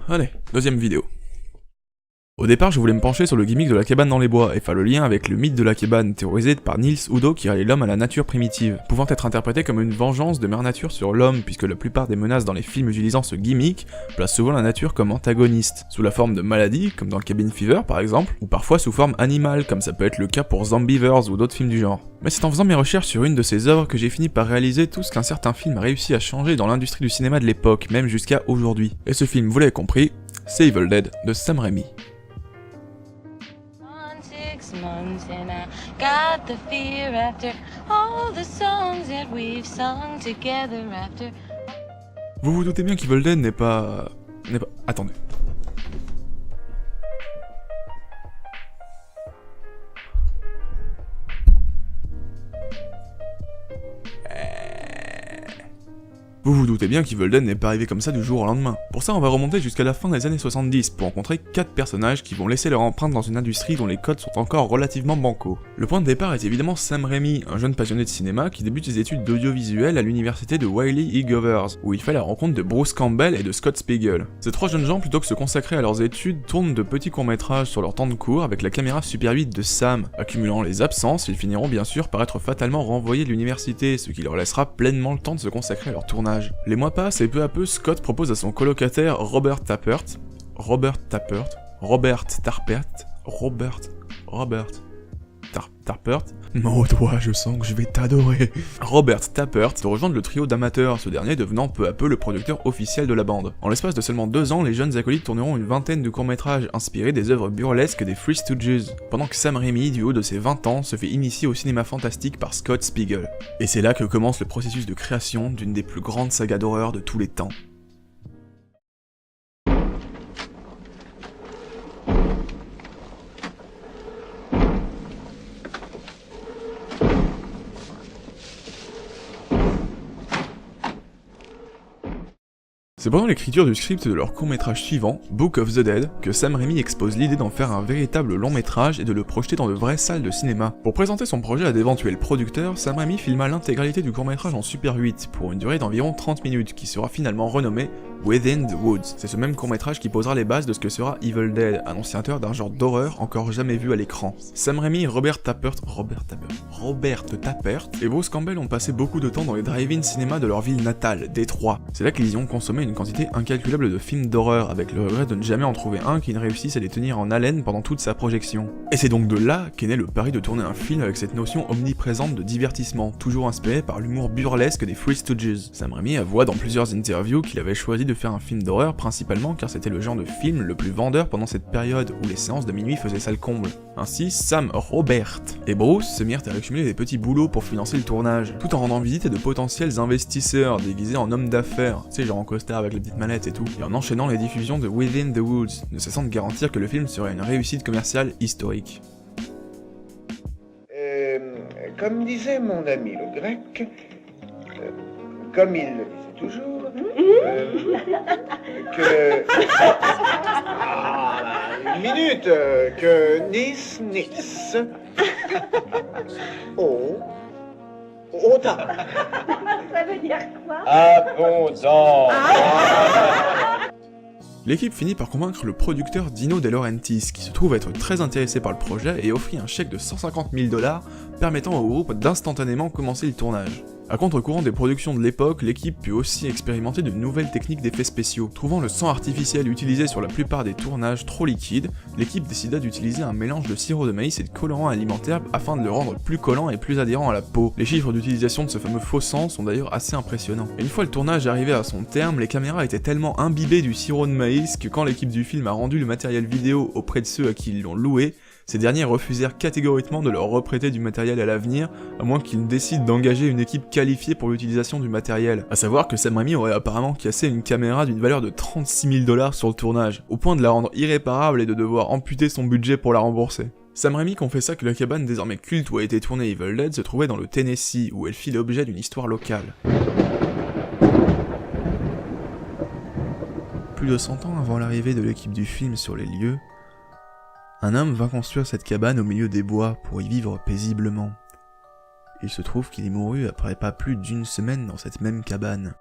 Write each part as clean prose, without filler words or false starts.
Allez, deuxième vidéo. Au départ, je voulais me pencher sur le gimmick de la cabane dans les bois, et faire le lien avec le mythe de la cabane, théorisé par Niels Udo qui rallie l'homme à la nature primitive, pouvant être interprété comme une vengeance de Mère Nature sur l'homme, puisque la plupart des menaces dans les films utilisant ce gimmick placent souvent la nature comme antagoniste, sous la forme de maladies, comme dans Cabin Fever par exemple, ou parfois sous forme animale, comme ça peut être le cas pour Zombievers ou d'autres films du genre. Mais c'est en faisant mes recherches sur une de ces œuvres que j'ai fini par réaliser tout ce qu'un certain film a réussi à changer dans l'industrie du cinéma de l'époque, même jusqu'à aujourd'hui. Et ce film, vous l'avez compris, c'est Evil Dead de Sam Raimi. Months and I got the fear after all the songs that we've sung together after. Vous vous doutez bien qu'Evil Dead n'est pas... Attendez. Vous vous doutez bien qu'Evil Dead n'est pas arrivé comme ça du jour au lendemain. Pour ça, on va remonter jusqu'à la fin des années 70 pour rencontrer 4 personnages qui vont laisser leur empreinte dans une industrie dont les codes sont encore relativement bancaux. Le point de départ est évidemment Sam Raimi, un jeune passionné de cinéma qui débute ses études d'audiovisuel à l'université de Wiley E. Govers, où il fait la rencontre de Bruce Campbell et de Scott Spiegel. Ces 3 jeunes gens, plutôt que se consacrer à leurs études, tournent de petits courts-métrages sur leur temps de cours avec la caméra Super 8 de Sam. Accumulant les absences, ils finiront bien sûr par être fatalement renvoyés de l'université, ce qui leur laissera pleinement le temps de se consacrer à leur tournage. Les mois passent et peu à peu, Scott propose à son colocataire Robert Tappert, Oh toi, je sens que je vais t'adorer. Robert Tappert de rejoindre le trio d'amateurs, ce dernier devenant peu à peu le producteur officiel de la bande. En l'espace de seulement 2 ans, les jeunes acolytes tourneront une vingtaine de courts-métrages inspirés des œuvres burlesques des Three Stooges, pendant que Sam Raimi, du haut de ses 20 ans, se fait initier au cinéma fantastique par Scott Spiegel. Et c'est là que commence le processus de création d'une des plus grandes sagas d'horreur de tous les temps. C'est pendant l'écriture du script de leur court-métrage suivant, Book of the Dead, que Sam Raimi expose l'idée d'en faire un véritable long-métrage et de le projeter dans de vraies salles de cinéma. Pour présenter son projet à d'éventuels producteurs, Sam Raimi filma l'intégralité du court-métrage en Super 8, pour une durée d'environ 30 minutes, qui sera finalement renommé Within the Woods. C'est ce même court-métrage qui posera les bases de ce que sera Evil Dead, annonciateur d'un genre d'horreur encore jamais vu à l'écran. Sam Raimi, Robert Tappert et Bruce Campbell ont passé beaucoup de temps dans les drive-in cinéma de leur ville natale, Détroit. C'est là qu'ils y ont consommé une quantité incalculable de films d'horreur, avec le regret de ne jamais en trouver un qui ne réussisse à les tenir en haleine pendant toute sa projection. Et c'est donc de là qu'est né le pari de tourner un film avec cette notion omniprésente de divertissement, toujours inspiré par l'humour burlesque des Three Stooges. Sam Raimi avoua dans plusieurs interviews qu'il avait choisi de faire un film d'horreur principalement car c'était le genre de film le plus vendeur pendant cette période où les séances de minuit faisaient salle comble. Ainsi, Sam, Robert et Bruce se mirent à accumuler des petits boulots pour financer le tournage, tout en rendant visite à de potentiels investisseurs déguisés en hommes d'affaires, tu sais genre en costard avec la petite mallette et tout, et en enchaînant les diffusions de Within the Woods, ne cessant de garantir que le film serait une réussite commerciale historique. Comme disait mon ami le grec, comme il le disait toujours, que... une minute, que Nice, Ota. Ça veut dire quoi? Abondant. L'équipe finit par convaincre le producteur Dino De Laurentiis, qui se trouve être très intéressé par le projet et offrit un chèque de 150 000 $, permettant au groupe d'instantanément commencer le tournage. À contre-courant des productions de l'époque, l'équipe put aussi expérimenter de nouvelles techniques d'effets spéciaux. Trouvant le sang artificiel utilisé sur la plupart des tournages trop liquide, l'équipe décida d'utiliser un mélange de sirop de maïs et de colorant alimentaire afin de le rendre plus collant et plus adhérent à la peau. Les chiffres d'utilisation de ce fameux faux sang sont d'ailleurs assez impressionnants. Et une fois le tournage arrivé à son terme, les caméras étaient tellement imbibées du sirop de maïs que quand l'équipe du film a rendu le matériel vidéo auprès de ceux à qui ils l'ont loué, ces derniers refusèrent catégoriquement de leur reprêter du matériel à l'avenir, à moins qu'ils décident d'engager une équipe qualifiée pour l'utilisation du matériel. A savoir que Sam Raimi aurait apparemment cassé une caméra d'une valeur de 36 000 $ sur le tournage, au point de la rendre irréparable et de devoir amputer son budget pour la rembourser. Sam Raimi confessa que la cabane désormais culte où a été tournée Evil Dead se trouvait dans le Tennessee, où elle fit l'objet d'une histoire locale. Plus de 100 ans avant l'arrivée de l'équipe du film sur les lieux, un homme vint construire cette cabane au milieu des bois pour y vivre paisiblement. Il se trouve qu'il y mourut après pas plus d'1 semaine dans cette même cabane.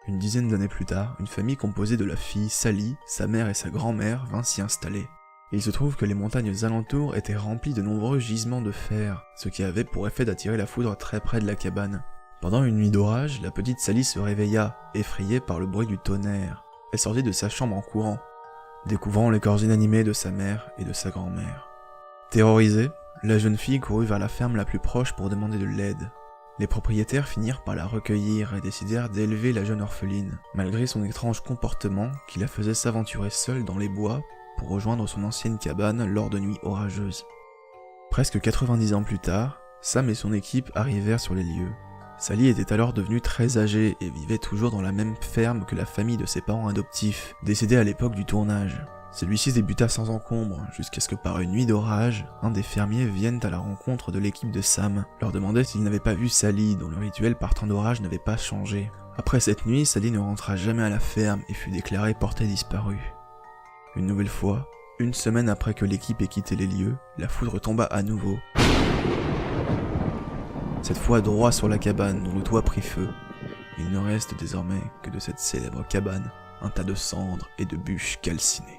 Une dizaine d'années plus tard, une famille composée de la fille Sally, sa mère et sa grand-mère vint s'y installer. Il se trouve que les montagnes alentours étaient remplies de nombreux gisements de fer, ce qui avait pour effet d'attirer la foudre très près de la cabane. Pendant une nuit d'orage, la petite Sally se réveilla, effrayée par le bruit du tonnerre. Elle sortit de sa chambre en courant, découvrant les corps inanimés de sa mère et de sa grand-mère. Terrorisée, la jeune fille courut vers la ferme la plus proche pour demander de l'aide. Les propriétaires finirent par la recueillir et décidèrent d'élever la jeune orpheline, malgré son étrange comportement qui la faisait s'aventurer seule dans les bois pour rejoindre son ancienne cabane lors de nuits orageuses. Presque 90 ans plus tard, Sam et son équipe arrivèrent sur les lieux. Sally était alors devenue très âgée et vivait toujours dans la même ferme que la famille de ses parents adoptifs, décédés à l'époque du tournage. Celui-ci débuta sans encombre, jusqu'à ce que par une nuit d'orage, un des fermiers vienne à la rencontre de l'équipe de Sam, leur demandait s'ils n'avaient pas vu Sally, dont le rituel par temps d'orage n'avait pas changé. Après cette nuit, Sally ne rentra jamais à la ferme et fut déclarée portée disparue. Une nouvelle fois, une semaine après que l'équipe ait quitté les lieux, la foudre tomba à nouveau. Cette fois droit sur la cabane dont le toit prit feu. Il ne reste désormais que de cette célèbre cabane un tas de cendres et de bûches calcinées.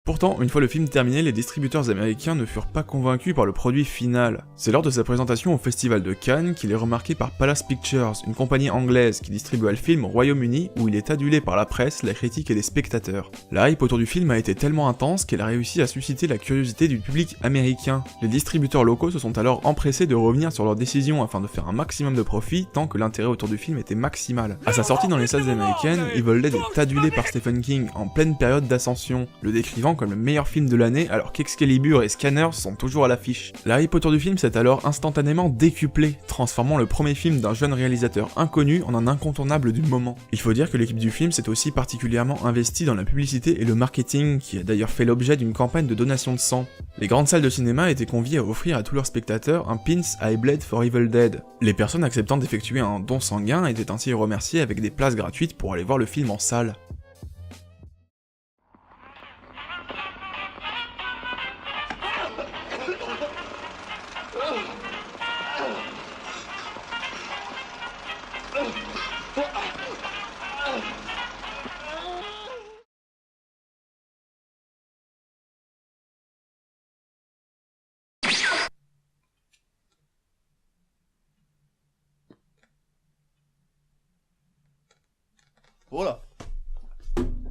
Pourtant, une fois le film terminé, les distributeurs américains ne furent pas convaincus par le produit final. C'est lors de sa présentation au Festival de Cannes qu'il est remarqué par Palace Pictures, une compagnie anglaise qui distribua le film au Royaume-Uni où il est adulé par la presse, la critique et les spectateurs. La hype autour du film a été tellement intense qu'elle a réussi à susciter la curiosité du public américain. Les distributeurs locaux se sont alors empressés de revenir sur leur décision afin de faire un maximum de profit tant que l'intérêt autour du film était maximal. À sa sortie dans les salles américaines, Evil Dead est adulé par Stephen King en pleine période d'ascension, le décrivant comme le meilleur film de l'année alors qu'Excalibur et Scanners sont toujours à l'affiche. La hype autour du film s'est alors instantanément décuplée, transformant le premier film d'un jeune réalisateur inconnu en un incontournable du moment. Il faut dire que l'équipe du film s'est aussi particulièrement investie dans la publicité et le marketing, qui a d'ailleurs fait l'objet d'une campagne de donation de sang. Les grandes salles de cinéma étaient conviées à offrir à tous leurs spectateurs un pins I Bled for Evil Dead. Les personnes acceptant d'effectuer un don sanguin étaient ainsi remerciées avec des places gratuites pour aller voir le film en salle.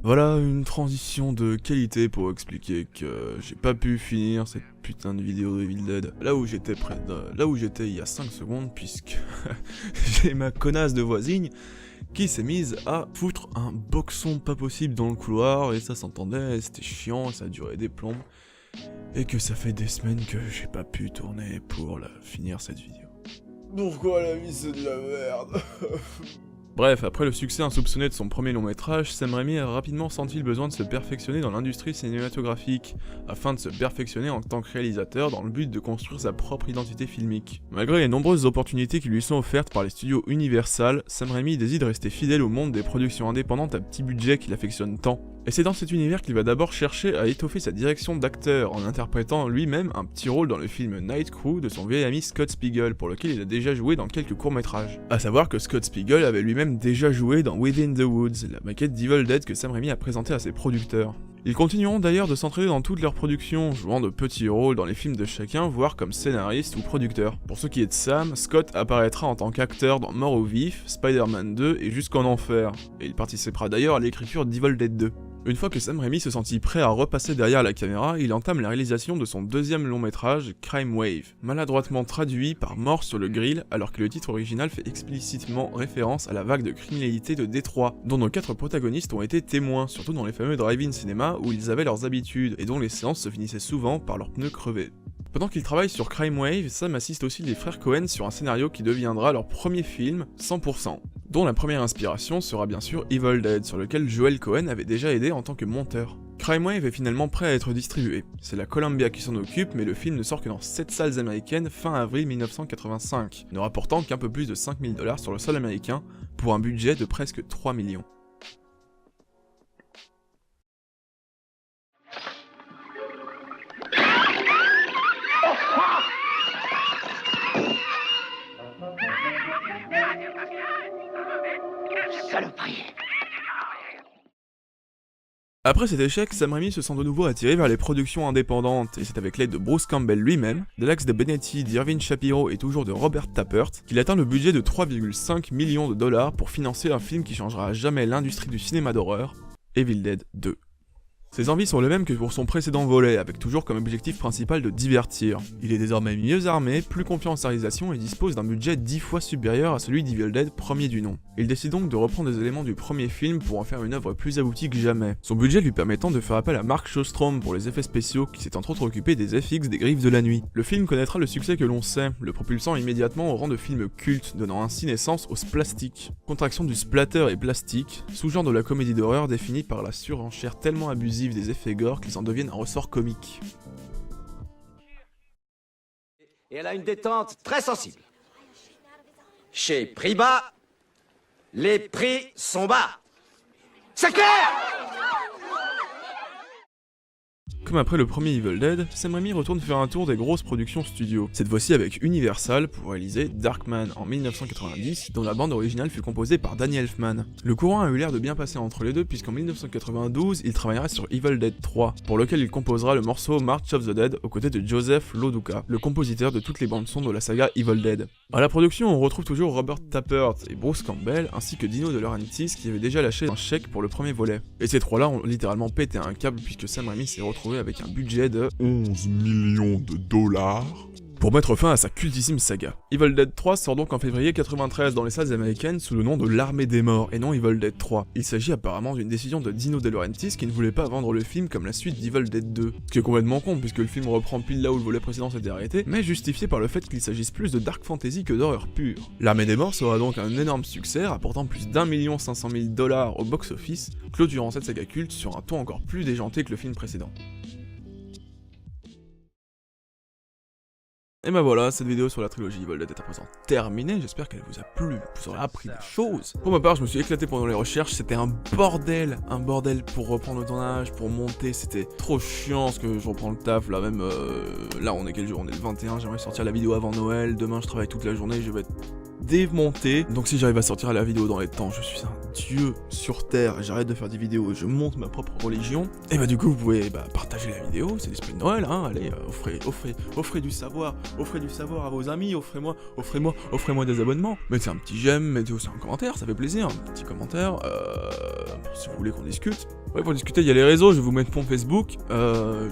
Voilà une transition de qualité pour expliquer que j'ai pas pu finir cette putain de vidéo de Evil Dead là où j'étais il y a 5 secondes puisque j'ai ma connasse de voisine qui s'est mise à foutre un boxon pas possible dans le couloir et ça s'entendait, c'était chiant, ça a duré des plombes et que ça fait des semaines que j'ai pas pu tourner pour finir cette vidéo. Pourquoi la vie c'est de la merde? Bref, après le succès insoupçonné de son premier long métrage, Sam Raimi a rapidement senti le besoin de se perfectionner dans l'industrie cinématographique, afin de se perfectionner en tant que réalisateur dans le but de construire sa propre identité filmique. Malgré les nombreuses opportunités qui lui sont offertes par les studios Universal, Sam Raimi décide de rester fidèle au monde des productions indépendantes à petit budget qu'il affectionne tant. Et c'est dans cet univers qu'il va d'abord chercher à étoffer sa direction d'acteur en interprétant lui-même un petit rôle dans le film Night Crew de son vieil ami Scott Spiegel pour lequel il a déjà joué dans quelques courts-métrages. A savoir que Scott Spiegel avait lui-même déjà joué dans Within the Woods, la maquette d'Evil Dead que Sam Raimi a présentée à ses producteurs. Ils continueront d'ailleurs de s'entraider dans toutes leurs productions, jouant de petits rôles dans les films de chacun, voire comme scénariste ou producteur. Pour ce qui est de Sam, Scott apparaîtra en tant qu'acteur dans Mort au vif, Spider-Man 2 et Jusqu'en Enfer, et il participera d'ailleurs à l'écriture d'Evil Dead 2. Une fois que Sam Raimi se sentit prêt à repasser derrière la caméra, il entame la réalisation de son deuxième long métrage, Crime Wave, maladroitement traduit par Mort sur le grill, alors que le titre original fait explicitement référence à la vague de criminalité de Détroit, dont nos 4 protagonistes ont été témoins, surtout dans les fameux drive-in cinéma où ils avaient leurs habitudes et dont les séances se finissaient souvent par leurs pneus crevés. Pendant qu'il travaille sur Crime Wave, Sam assiste aussi les frères Coen sur un scénario qui deviendra leur premier film, 100%, dont la première inspiration sera bien sûr Evil Dead, sur lequel Joel Coen avait déjà aidé en tant que monteur. Crime Wave est finalement prêt à être distribué. C'est la Columbia qui s'en occupe, mais le film ne sort que dans 7 salles américaines fin avril 1985, ne rapportant qu'un peu plus de 5 000 $ sur le sol américain, pour un budget de presque 3 millions. Après cet échec, Sam Raimi se sent de nouveau attiré vers les productions indépendantes, et c'est avec l'aide de Bruce Campbell lui-même, de Alex de Benetti, d'Irvin Shapiro et toujours de Robert Tappert, qu'il atteint le budget de 3,5 millions de $ pour financer un film qui changera à jamais l'industrie du cinéma d'horreur, Evil Dead 2. Ses envies sont les mêmes que pour son précédent volet, avec toujours comme objectif principal de divertir. Il est désormais mieux armé, plus confiant en sa réalisation et dispose d'un budget 10 fois supérieur à celui d'Evil Dead premier du nom. Il décide donc de reprendre des éléments du premier film pour en faire une œuvre plus aboutie que jamais, son budget lui permettant de faire appel à Mark Shostrom pour les effets spéciaux qui s'est entre autres occupé des FX des Griffes de la Nuit. Le film connaîtra le succès que l'on sait, le propulsant immédiatement au rang de film culte, donnant ainsi naissance au splastic. Contraction du splatter et plastique, sous-genre de la comédie d'horreur définie par la surenchère tellement abusive des effets gore qu'ils en deviennent un ressort comique. Et elle a une détente très sensible. Chez Prix Bas, les prix sont bas. C'est clair! Comme après le premier Evil Dead, Sam Raimi retourne faire un tour des grosses productions studio, cette fois-ci avec Universal pour réaliser Darkman en 1990, dont la bande originale fut composée par Danny Elfman. Le courant a eu l'air de bien passer entre les deux puisqu'en 1992, il travaillera sur Evil Dead 3, pour lequel il composera le morceau March of the Dead aux côtés de Joseph Loduca, le compositeur de toutes les bandes son de la saga Evil Dead. À la production, on retrouve toujours Robert Tappert et Bruce Campbell, ainsi que Dino De Laurentiis qui avait déjà lâché un chèque pour le premier volet. Et ces trois-là ont littéralement pété un câble puisque Sam Raimi s'est retrouvé avec un budget de 11 millions de dollars pour mettre fin à sa cultissime saga. Evil Dead 3 sort donc en février 93 dans les salles américaines sous le nom de l'Armée des Morts et non Evil Dead 3. Il s'agit apparemment d'une décision de Dino De Laurentiis qui ne voulait pas vendre le film comme la suite d'Evil Dead 2, ce qui est complètement con puisque le film reprend pile là où le volet précédent s'était arrêté, mais justifié par le fait qu'il s'agisse plus de dark fantasy que d'horreur pure. L'Armée des Morts sera donc un énorme succès, rapportant plus d'1 500 000 $ au box-office, clôturant cette saga culte sur un ton encore plus déjanté que le film précédent. Et bah voilà, cette vidéo sur la trilogie Evil Dead est à présent terminée, j'espère qu'elle vous a plu, vous aurez appris des choses. Pour ma part, je me suis éclaté pendant les recherches, c'était un bordel pour reprendre le tournage, pour monter, c'était trop chiant parce que je reprends le taf, là même, là on est quel jour, on est le 21, j'aimerais sortir la vidéo avant Noël, demain je travaille toute la journée, je vais être démonté. Donc si j'arrive à sortir la vidéo dans les temps, je suis un dieu sur terre, j'arrête de faire des vidéos et je monte ma propre religion. Et bah du coup vous pouvez partager la vidéo, c'est l'esprit de Noël, hein, allez, offrez du savoir à vos amis, offrez-moi des abonnements, mettez un petit j'aime, mettez aussi un commentaire, ça fait plaisir, un petit commentaire, si vous voulez qu'on discute. Ouais, pour discuter, il y a les réseaux, je vais vous mettre mon Facebook,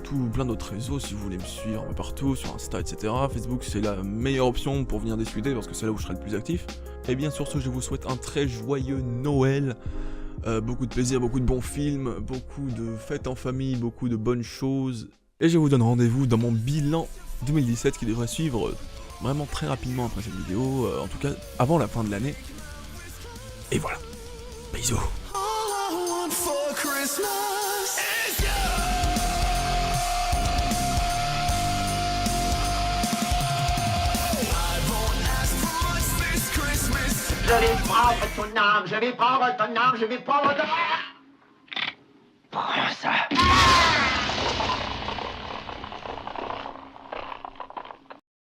tout plein d'autres réseaux si vous voulez me suivre partout, sur Insta, etc. Facebook c'est la meilleure option pour venir discuter parce que c'est là où je serai le plus actif. Et bien sur ce, je vous souhaite un très joyeux Noël, beaucoup de plaisir, beaucoup de bons films, beaucoup de fêtes en famille, beaucoup de bonnes choses. Et je vous donne rendez-vous dans mon bilan 2017 qui devrait suivre vraiment très rapidement après cette vidéo, en tout cas avant la fin de l'année. Et voilà, bisous. Je vais prendre ton âme, je vais prendre ton âme, je vais prendre ton âme.